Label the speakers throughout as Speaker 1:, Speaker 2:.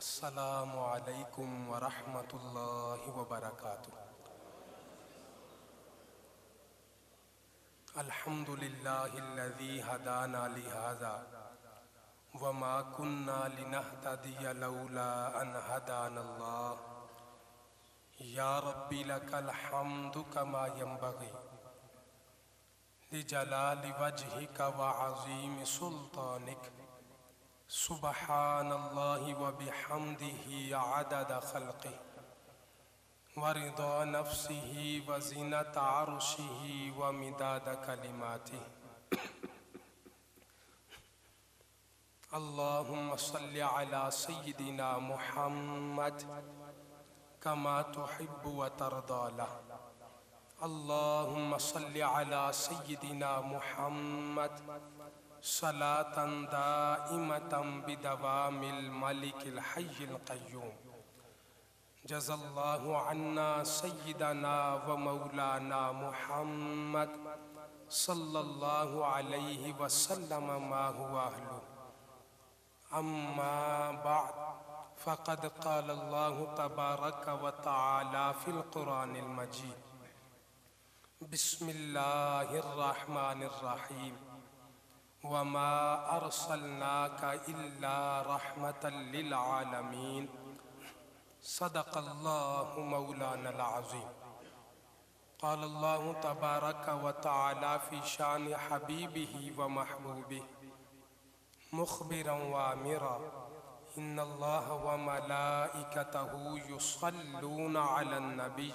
Speaker 1: السلام علیکم ورحمۃ اللہ وبرکاتہ۔ الحمد للہ الذی ہدانا لہذا وما كنا لنہتدی لولا ان ہدانا اللہ۔ یا ربی لک الحمد کما ینبغی لجلال وجہک وعظیم سلطانک۔ سبحان اللہ وبحمدہ عدد خلقہ ورضا نفسہ وزنۃ عرشہ ومداد کلماتہ۔ اللہم صل علی سیدنا محمد کما تحب وترضی لہ۔ اللہم صل علی سیدنا محمد صلاة دائمة بدوام الملک الحی القیوم۔ جزا اللہ عنا سیدنا و مولانا محمد صلی اللہ علیہ وسلم ما هو اہلہ۔ اما بعد فقد قال اللہ تبارک و تعالی فی القرآن المجید۔ بسم اللہ الرحمن الرحیم۔ وما ارسلناک الا رحمۃ للعالمین۔ صدق اللہ مولانا العظیم۔ قال اللہ تبارک و تعالی فی شان حبیبہ و محبوبہ مخبرا وآمرا ان اللہ و ملائکتہ یصلون علی النبی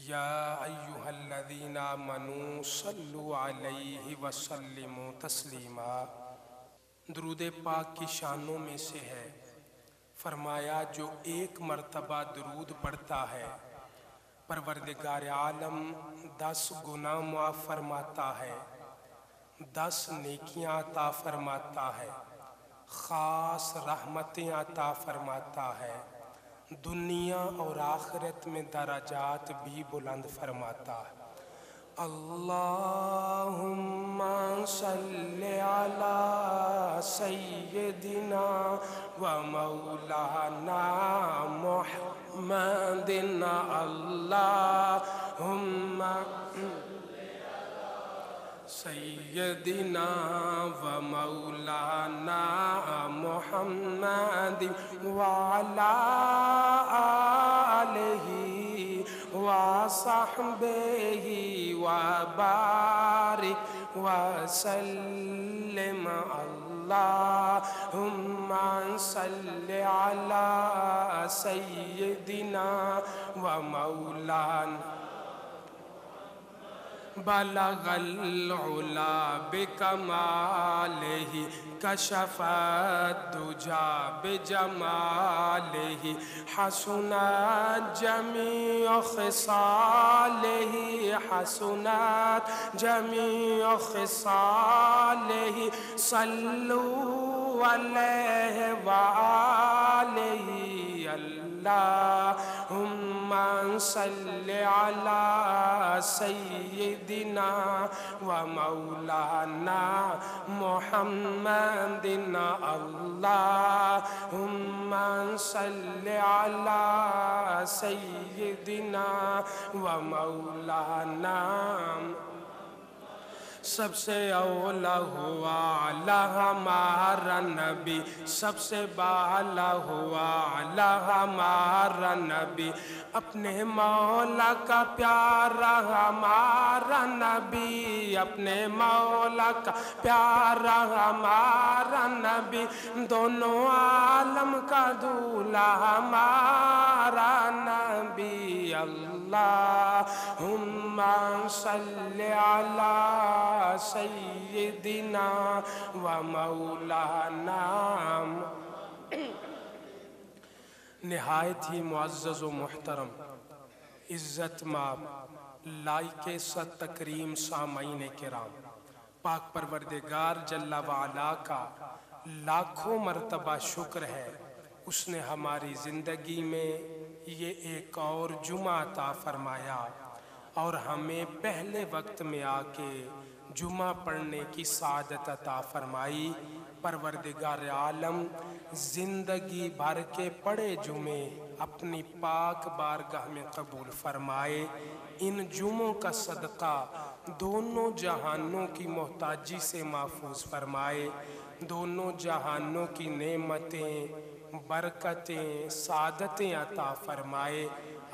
Speaker 1: یا ایہا الذین آمنوا صلوا علیہ وسلموا تسلیما۔ درود پاک کی شانوں میں سے ہے، فرمایا جو ایک مرتبہ درود پڑھتا ہے پروردگار عالم 10 گناہ معاف فرماتا ہے، 10 نیکیاں عطا فرماتا ہے، خاص رحمتیں عطا فرماتا ہے، دنیا اور آخرت میں درجات بھی بلند فرماتا ہے۔ اللہم صلی علی سیدنا و مولانا محمد۔ اللہم سیدنا و مولانا محمد وعلی آلہ وصحبہ وبارک وسلم۔ اللہم صلی علی سیدنا و مولانا بلغ العلا بکمالہ کشف الدجی بجمالہ حسنت جمیع خصالہ حسنت جمیع خصالہ صلوا علیہ وآلہ۔ اللہم صلی علی سیدنا و مولانا محمد۔ اللہم صلی علی سیدنا و مولانا۔ سب سے اولا ہوا اعلیٰ ہمارا نبی، سب سے بالا ہوا اعلیٰ ہمارا نبی، اپنے مولا کا پیارا ہمارا نبی، اپنے مولا کا پیارا ہمارا نبی، دونوں عالم کا دولہا ہمارا نبی۔ اللہم صلی علی سیدنا و مولانا۔ نہایت ہی معزز و محترم، عزت مآب، لائق ست تکریم سامعین کرام، پاک پروردگار جل وعلا کا لاکھوں مرتبہ شکر ہے، اس نے ہماری زندگی میں یہ ایک اور جمعہ عطا فرمایا اور ہمیں پہلے وقت میں آ کے جمعہ پڑھنے کی سعادت عطا فرمائی۔ परवरदिगार आलम जिंदगी भर के पड़े जुमे अपनी पाक बारगाह में कबूल फरमाए। इन जुमों का सदका दोनों जहानों की मोहताजी से महफूज फरमाए। दोनों जहानों की नेमतें, बरकतें, सादतें अता फरमाए।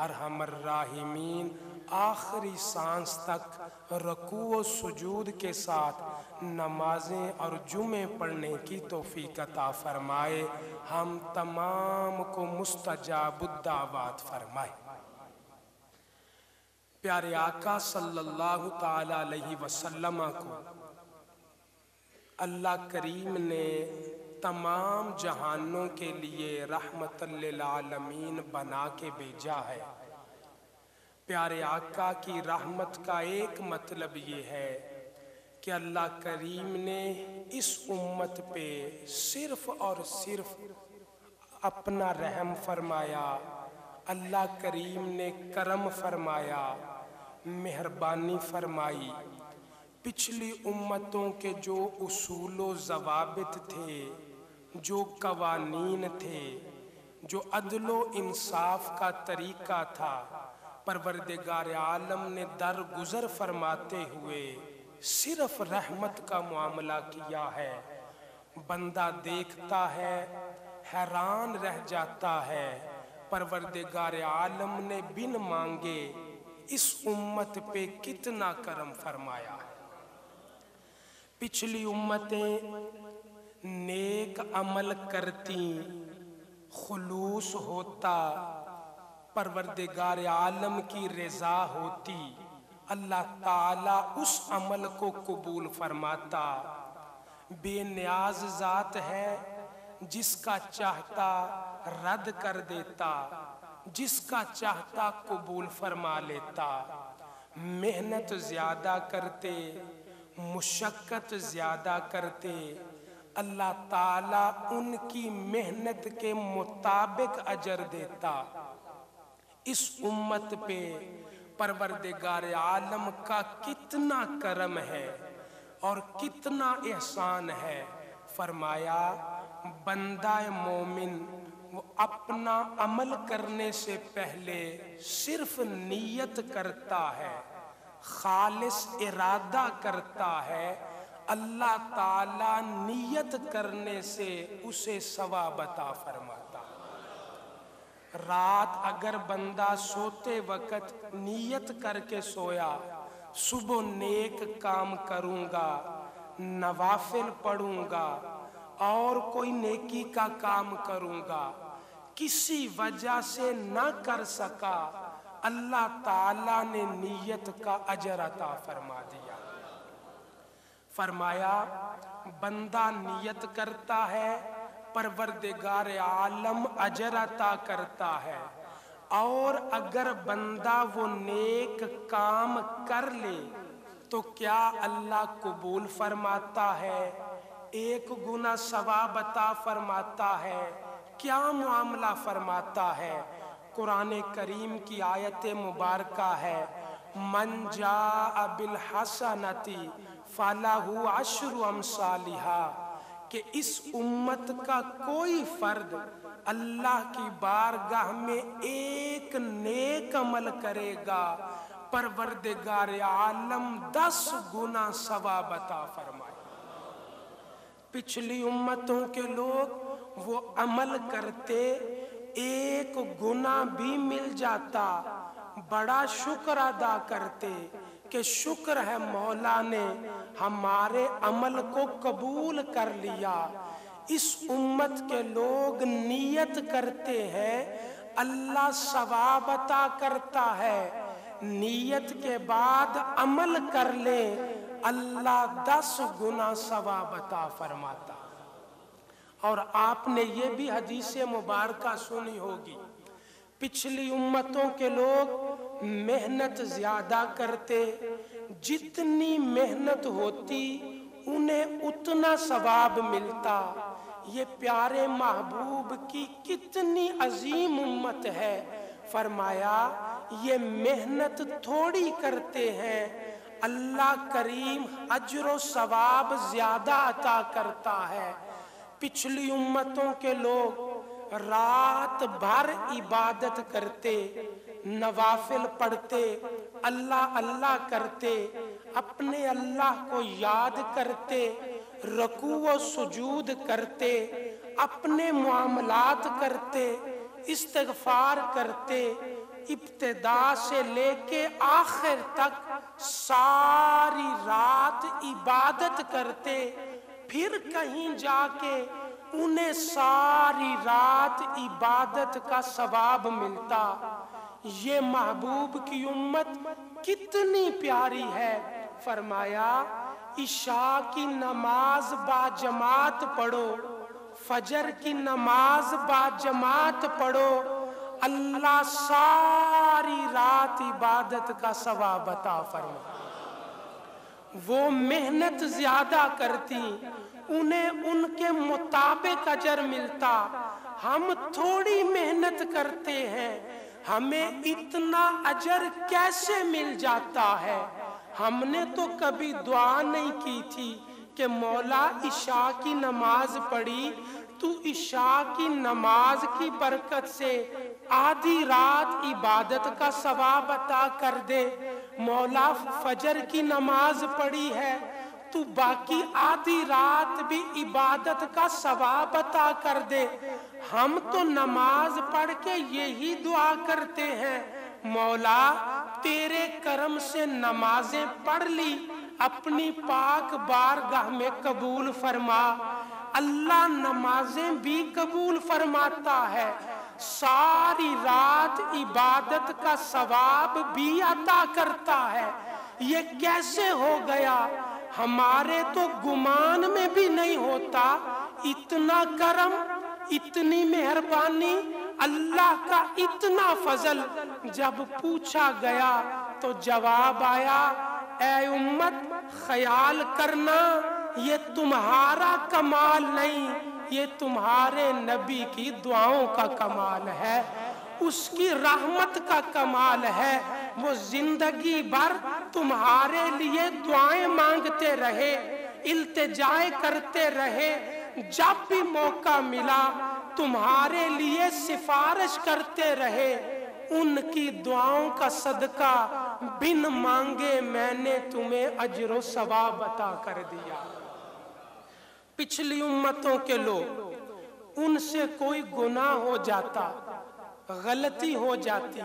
Speaker 1: अरहमर राहिमीन आखिरी सांस तक रुकू व सुजूद के साथ नमाजें और जुमे पढ़ने की तौफीक अता फरमाए। हम तमाम को मुस्तजाबुद्दावात फरमाए। प्यारे आका सल्लल्लाहु ताला अलैहि वसल्लम को अल्लाह करीम ने तमाम जहानों के लिए रहमतल लिल आलमीन बना के भेजा है। प्यारे आका की रहमत का एक मतलब ये है कि अल्लाह करीम ने इस उम्मत पे सिर्फ और सिर्फ अपना रहम फरमाया। अल्लाह करीम ने करम फरमाया, मेहरबानी फरमाई। पिछली उम्मतों के जो उसूलो ज़वाबित थे, जो कवानीन थे, जो अदलो इंसाफ का तरीका था, परवरदिगार आलम ने दरगुजर फरमाते हुए सिर्फ रहमत का मामला किया है। बंदा देखता है, हैरान रह जाता है, परवरदिगार आलम ने बिन मांगे इस उम्मत पे कितना करम फरमाया। पिछली उम्मतें नेक अमल करती, खुलूस होता, परवरदिगार आलम की रज़ा होती, अल्लाह ताला उस अमल को कबूल फरमाता। बेनियाज ज़ात है, जिसका चाहता रद्द कर देता, जिसका चाहता कबूल फरमा लेता। मेहनत ज़्यादा करते, मुशक्क़त ज़्यादा करते, अल्लाह ताला उनकी मेहनत के मुताबिक अजर देता। इस उम्मत पे परवरदिगार आलम का कितना करम है और कितना एहसान है। फरमाया बंदा मोमिन वो अपना अमल करने से पहले सिर्फ नियत करता है, खालिस इरादा करता है। अल्लाह ताला नियत करने से उसे सवाब अता फरमाता। रात अगर बंदा सोते वक्त नियत करके सोया, सुबह नेक काम करूँगा, नवाफिल पढ़ूँगा और कोई नेकी का काम करूँगा, किसी वजह से न कर सका, अल्लाह ताला ने नियत का अजर अता फरमा दिया। फरमाया बंदा नियत करता है, परवरदिगार आलम अजर अता करता है। और अगर बंदा वो नेक काम कर ले तो क्या अल्लाह कबूल फरमाता है, एक गुना सवाब अता फरमाता है, क्या मामला फरमाता है। कुरान करीम की आयत मुबारका है, मन जाअ बिल हसनती फलहु अश्रु अमसालिहा, कि इस उम्मत का कोई फर्द अल्लाह की बारगाह में एक नेक अमल करेगा, परवरदिगार आलम 10 गुना सवाब अता फरमाए। पिछली उम्मतों के लोग वो अमल करते, एक गुना भी मिल जाता, बड़ा शुक्र अदा करते कि शुक्र है मौला ने हमारे अमल को कबूल कर लिया। इस उम्मत के लोग नियत करते हैं, अल्लाह सवाब अता करता है, नियत के बाद अमल कर ले, अल्लाह 10 गुना सवाब अता फरमाता। और आपने ये भी हदीस मुबारका सुनी होगी, पिछली उम्मतों के लोग मेहनत ज्यादा करते, जितनी मेहनत होती उन्हें उतना सवाब मिलता। ये प्यारे महबूब की कितनी अजीम उम्मत है। फरमाया ये मेहनत थोड़ी करते हैं, अल्लाह करीम अज्र व सवाब ज्यादा अता करता है। पिछली उम्मतों के लोग रात भर इबादत करते, नवाफिल पढ़ते, अल्लाह अल्लाह करते, अपने अल्लाह को याद करते, रकू व सुजूद करते, अपने मामलात करते, इस्तिग़फ़ार करते, इब्तिदा से लेके आखिर तक सारी रात इबादत करते, फिर कहीं जाके उन्हें सारी रात इबादत का सवाब मिलता। ये महबूब की उम्मत कितनी प्यारी है। फरमाया इशा की नमाज बाजमात पढ़ो, फजर की नमाज बाजमात पढ़ो, अल्लाह सारी रात इबादत का सवाब अता फरमा। वो मेहनत ज्यादा करती, उन्हें उनके मुताबिक अजर मिलता। हम थोड़ी मेहनत करते हैं, हमें इतना अजर कैसे मिल जाता है। हमने तो कभी दुआ नहीं की थी कि मौला इशा की नमाज पढ़ी, तू इशा की नमाज की बरकत से आधी रात इबादत का सवाब अता कर दे। मौला फजर की नमाज पढ़ी है, तू बाकी आधी रात भी इबादत का सवाब अता कर दे। हम तो नमाज पढ़ के यही दुआ करते हैं, मौला तेरे करम से नमाजें पढ़ ली, अपनी पाक बारगाह में कबूल फरमा। अल्लाह नमाजें भी कबूल फरमाता है, सारी रात इबादत का सवाब भी अता करता है। ये कैसे हो गया, हमारे तो गुमान में भी नहीं होता। इतना करम, इतनी मेहरबानी, अल्लाह का इतना फजल। जब पूछा गया तो जवाब आया, ऐ उम्मत ख्याल करना, ये तुम्हारा कमाल नहीं, ये तुम्हारे नबी की दुआओं का कमाल है, उसकी रहमत का कमाल है। वो जिंदगी भर तुम्हारे लिए दुआएं मांगते रहे, इल्तिजाएं करते रहे, जब भी मौका मिला तुम्हारे लिए सिफारिश करते रहे। उनकी दुआओं का सदका बिन मांगे मैंने तुम्हें अजर सवाब अता कर दिया। पिछली उम्मतों के लोग, उनसे कोई गुनाह हो जाता, गलती हो जाती,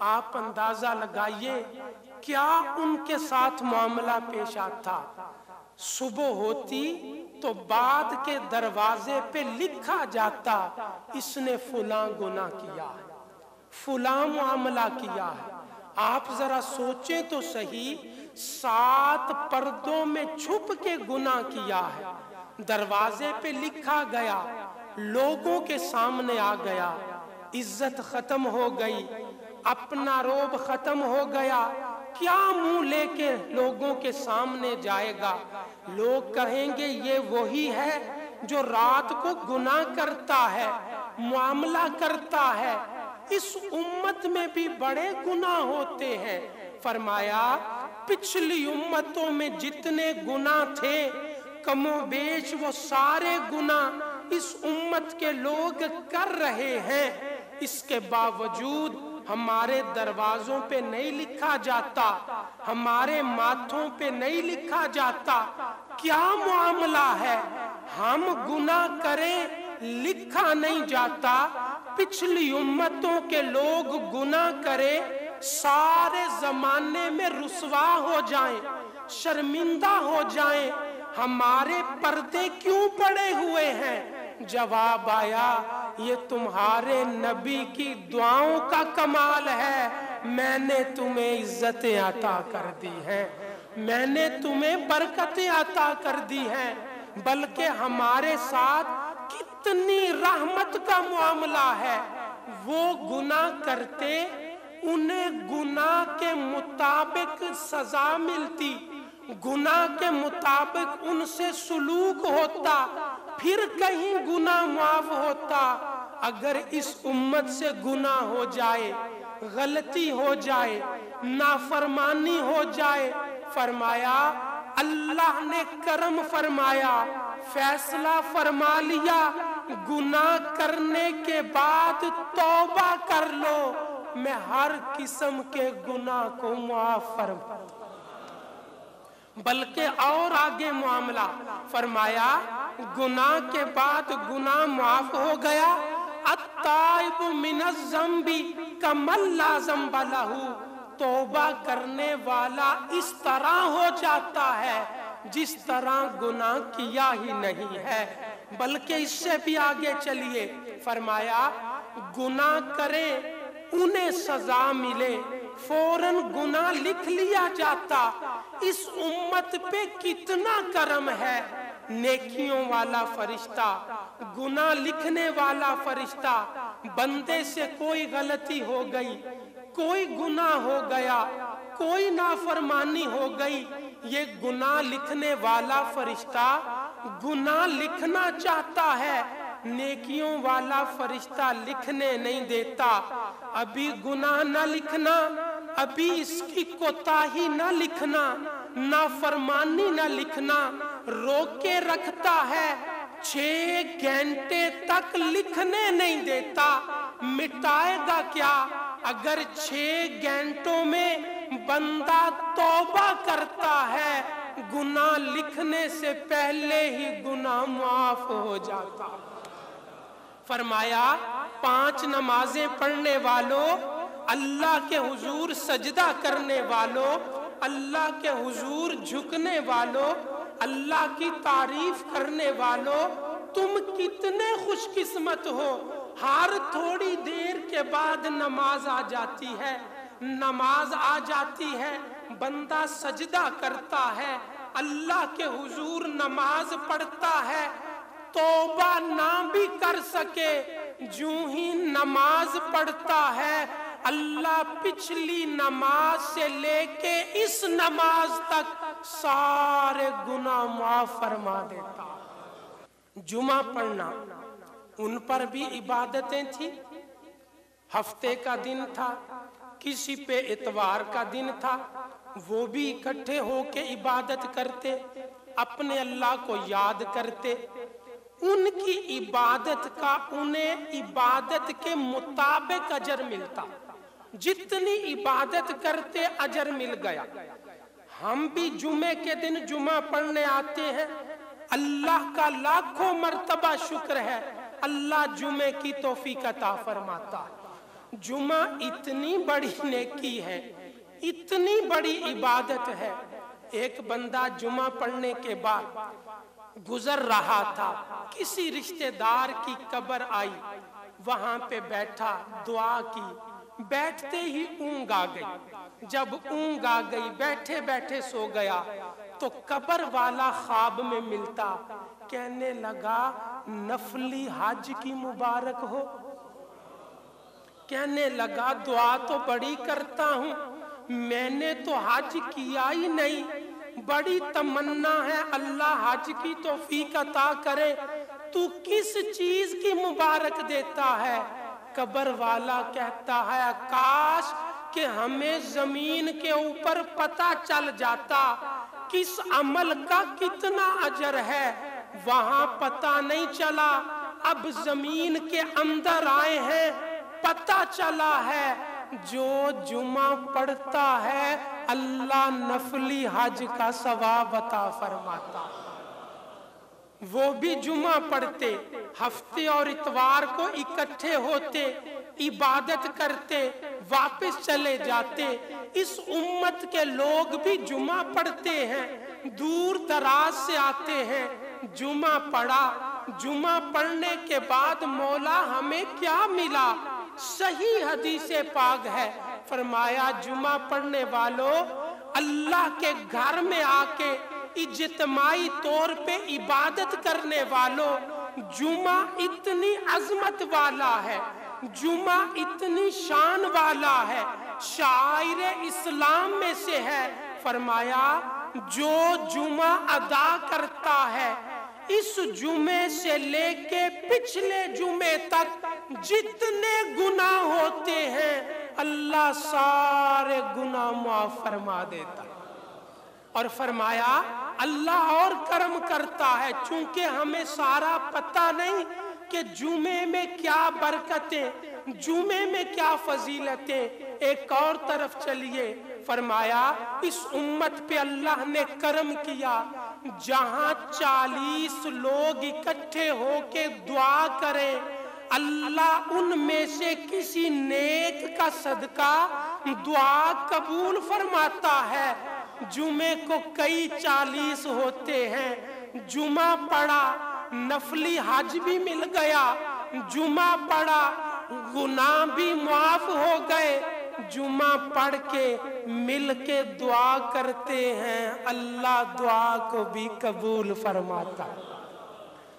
Speaker 1: आप अंदाजा लगाइए क्या उनके साथ मामला पेश आता। सुबह होती तो बाद के दरवाजे पे लिखा जाता, इसने फुला गुनाह किया है, फुला मामला किया है। आप जरा सोचें तो सही, 7 पर्दों में छुप के गुनाह किया है, दरवाजे पे लिखा गया, लोगों के सामने आ गया, इज्जत खत्म हो गई, अपना रोब खत्म हो गया। क्या मुंह लेके लोगों के सामने जाएगा? लोग कहेंगे ये वही है जो रात को गुनाह करता है, मामला करता है। इस उम्मत में भी बड़े गुनाह होते हैं। फरमाया पिछली उम्मतों में जितने गुनाह थे, कमोबेश वो सारे गुनाह इस उम्मत के लोग कर रहे हैं। इसके बावजूद हमारे दरवाजों पे नहीं लिखा जाता, हमारे माथों पे नहीं लिखा जाता। क्या मामला है, हम गुनाह करें लिखा नहीं जाता। पिछली उम्मतों के लोग गुनाह करें, सारे जमाने में रुसवा हो जाएं, शर्मिंदा हो जाएं, हमारे पर्दे क्यों पड़े हुए हैं? जवाब आया, ये तुम्हारे नबी की दुआओं का कमाल है। मैंने तुम्हें इज्जतें अता कर दी हैं, मैंने तुम्हें बरकतें अता कर दी हैं। बल्कि हमारे साथ कितनी रहमत का मामला है। वो गुनाह करते, उन्हें गुनाह के मुताबिक सजा मिलती, गुनाह के मुताबिक उनसे सुलूक होता, फिर कहीं गुनाह माफ होता। अगर इस उम्मत से गुनाह हो जाए, गलती हो जाए, नाफरमानी हो जाए, फरमाया अल्लाह ने करम फरमाया, فیصلہ فرما لیا گناہ کرنے کے بعد توبہ کر لو، میں ہر قسم کے گناہ کو معاف فرما۔ بلکہ اور آگے معاملہ فرمایا، گناہ کے بعد گناہ معاف ہو گیا، التائب من الذنب کمن لا ذنب لہ، توبہ کرنے والا اس طرح ہو جاتا ہے جس طرح گناہ کیا ہی نہیں ہے۔ بلکہ اس سے بھی آگے چلیے، فرمایا گناہ کرے انہیں سزا ملے، فوراً گناہ لکھ لیا جاتا۔ اس امت پہ کتنا کرم ہے، نیکیوں والا فرشتہ، گناہ لکھنے والا فرشتہ، بندے سے کوئی غلطی ہو گئی، کوئی گناہ ہو گیا، کوئی نافرمانی ہو گئی، یہ گناہ لکھنے والا فرشتہ گناہ لکھنا چاہتا ہے، نیکیوں والا فرشتہ لکھنے نہیں دیتا۔ ابھی گناہ نہ لکھنا، ابھی اس کی کوتاہی نہ لکھنا، نافرمانی نہ لکھنا، روک کے رکھتا ہے، 6 گھنٹے تک لکھنے نہیں دیتا۔ مٹائے گا کیا؟ اگر 6 گھنٹوں میں بندہ توبہ کرتا ہے، گناہ لکھنے سے پہلے ہی گناہ معاف ہو جاتا۔ فرمایا 5 نمازیں پڑھنے والوں، اللہ کے حضور سجدہ کرنے والوں، اللہ کے حضور جھکنے والوں، اللہ کی تعریف کرنے والوں، تم کتنے خوش قسمت ہو، ہر تھوڑی دیر کے بعد نماز آ جاتی ہے، نماز آ جاتی ہے، بندہ سجدہ کرتا ہے، اللہ کے حضور نماز پڑھتا ہے، توبہ نہ بھی کر سکے، جو ہی نماز پڑھتا ہے، اللہ پچھلی نماز سے لے کے اس نماز تک سارے گناہ معاف فرما دیتا۔ جمعہ پڑھنا ان پر بھی عبادتیں تھی، ہفتے کا دن تھا، کسی پہ اتوار کا دن تھا، وہ بھی اکٹھے ہو کے عبادت کرتے، اپنے اللہ کو یاد کرتے، ان کی عبادت کا انہیں عبادت کے مطابق اجر ملتا، جتنی عبادت کرتے اجر مل گیا۔ ہم بھی جمعے کے دن جمعہ پڑھنے آتے ہیں، اللہ کا لاکھوں مرتبہ شکر ہے، اللہ جمعے کی توفیق عطا فرماتا ہے۔ جمعہ اتنی بڑی نیکی ہے، اتنی بڑی عبادت ہے۔ ایک بندہ جمعہ پڑھنے کے بعد گزر رہا تھا، کسی رشتہ دار کی قبر آئی، وہاں پہ بیٹھا، دعا کی، بیٹھتے ہی اونگ آ گئی۔ جب اونگ آ گئی، بیٹھے بیٹھے سو گیا، تو قبر والا خواب میں ملتا، کہنے لگا نفلی حج کی مبارک ہو۔ کہنے لگا دعا تو بڑی کرتا ہوں، میں نے تو حج کیا ہی نہیں، بڑی تمنا ہے اللہ حج کی توفیق عطا کرے، تو کس چیز کی مبارک دیتا ہے؟ قبر والا کہتا ہے کاش کہ ہمیں زمین کے اوپر پتہ چل جاتا کس عمل کا کتنا اجر ہے، وہاں پتہ نہیں چلا، اب زمین کے اندر آئے ہیں، پتہ چلا ہے جو جمعہ پڑھتا ہے اللہ نفلی حج کا ثواب عطا فرماتا۔ وہ بھی جمعہ پڑھتے، ہفتے اور اتوار کو اکٹھے ہوتے، عبادت کرتے، واپس چلے جاتے۔ اس امت کے لوگ بھی جمعہ پڑھتے ہیں، دور دراز سے آتے ہیں، جمعہ پڑھا، جمعہ پڑھنے کے بعد مولا ہمیں کیا ملا؟ صحیح حدیث پاک ہے، فرمایا جمعہ پڑھنے والوں، اللہ کے گھر میں آ کے اجتماعی طور پہ عبادت کرنے والوں، جمعہ اتنی عظمت والا ہے، جمعہ اتنی شان والا ہے، شاعر اسلام میں سے ہے، فرمایا جو جمعہ ادا کرتا ہے، اس جمعے سے لے کے پچھلے جمعے تک جتنے گناہ ہوتے ہیں اللہ سارے گناہ معاف فرما دیتا۔ اور فرمایا اللہ اور کرم کرتا ہے، چونکہ ہمیں سارا پتہ نہیں کہ جمعے میں کیا برکتیں، جمعے میں کیا فضیلتیں۔ ایک اور طرف چلیے، فرمایا اس امت پہ اللہ نے کرم کیا، جہاں 40 لوگ اکٹھے ہو کے دعا کریں، اللہ ان میں سے کسی نیک کا صدقہ دعا قبول فرماتا ہے۔ جمعے کو کئی 40 ہوتے ہیں، جمعہ پڑھا نفلی حج بھی مل گیا، جمعہ پڑھا گناہ بھی معاف ہو گئے، جمعہ پڑھ کے مل کے دعا کرتے ہیں، اللہ دعا کو بھی قبول فرماتا۔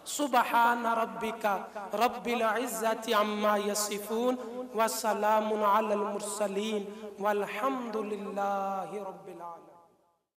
Speaker 1: سبحان ربک رب العزت عما یصفون وسلام علی المرسلین والحمد للہ رب العالمین۔